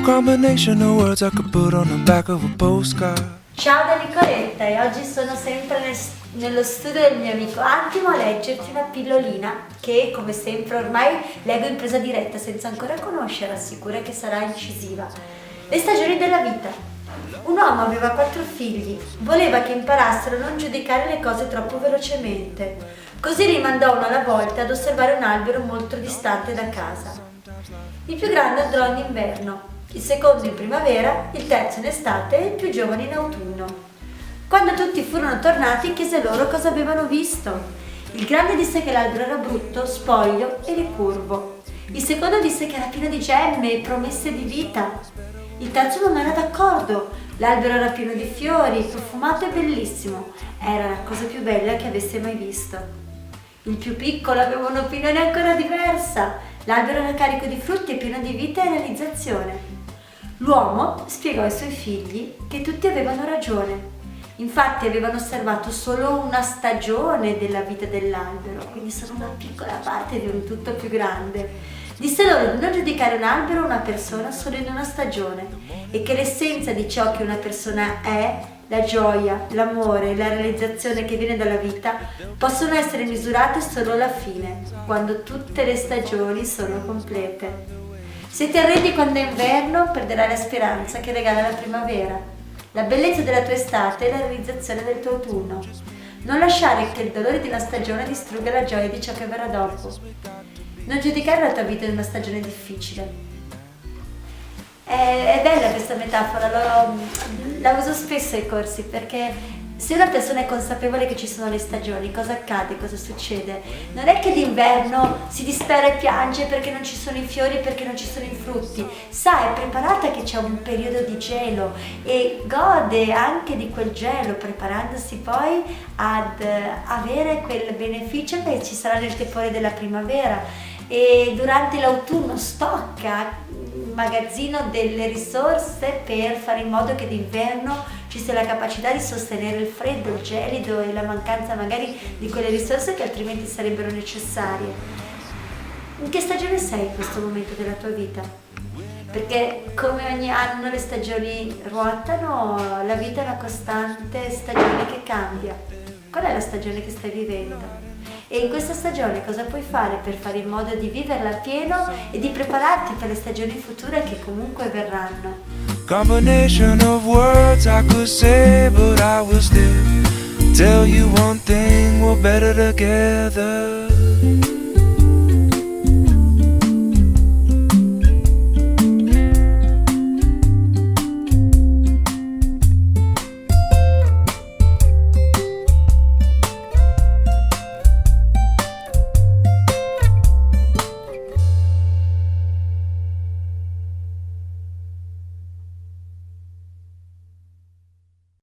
combination of words I could put on the back of a postcard. Ciao da Nicoletta e oggi sono sempre nello studio del mio amico Antimo a leggerti una pillolina che, come sempre, ormai leggo in presa diretta senza ancora conoscerla, sicura che sarà incisiva. Le stagioni della vita. Un uomo aveva 4 figli, voleva che imparassero a non giudicare le cose troppo velocemente, così li mandò uno alla volta ad osservare un albero molto distante da casa. Il più grande andrò in inverno, il secondo in primavera, il terzo in estate e il più giovane in autunno. Quando tutti furono tornati, chiese loro cosa avevano visto. Il grande disse che l'albero era brutto, spoglio e ricurvo. Il secondo disse che era pieno di gemme e promesse di vita. Il terzo non era d'accordo. L'albero era pieno di fiori, profumato e bellissimo. Era la cosa più bella che avesse mai visto. Il più piccolo aveva un'opinione ancora diversa. L'albero era carico di frutti e pieno di vita e realizzazione. L'uomo spiegò ai suoi figli che tutti avevano ragione. Infatti avevano osservato solo una stagione della vita dell'albero, quindi solo una piccola parte di un tutto più grande. Disse loro di non giudicare un albero o una persona solo in una stagione e che l'essenza di ciò che una persona è, la gioia, l'amore e la realizzazione che viene dalla vita, possono essere misurate solo alla fine, quando tutte le stagioni sono complete. Se ti arrendi quando è inverno, perderai la speranza che regala la primavera. La bellezza della tua estate è la realizzazione del tuo autunno. Non lasciare che il dolore di una stagione distrugga la gioia di ciò che verrà dopo. Non giudicare la tua vita in una stagione difficile. È bella questa metafora, la uso spesso ai corsi perché se una persona è consapevole che ci sono le stagioni, cosa accade, cosa succede? Non è che d'inverno si dispera e piange perché non ci sono i fiori, perché non ci sono i frutti. Sa, è preparata che c'è un periodo di gelo e gode anche di quel gelo, preparandosi poi ad avere quel beneficio che ci sarà nel tepore della primavera. E durante l'autunno stocca il magazzino delle risorse per fare in modo che d'inverno ci sia la capacità di sostenere il freddo, il gelido e la mancanza magari di quelle risorse che altrimenti sarebbero necessarie. In che stagione sei in questo momento della tua vita? Perché come ogni anno le stagioni ruotano, la vita è una costante stagione che cambia. Qual è la stagione che stai vivendo? E in questa stagione cosa puoi fare per fare in modo di viverla pieno e di prepararti per le stagioni future che comunque verranno? Combination of words I could say, but I will still tell you one thing, we're better together.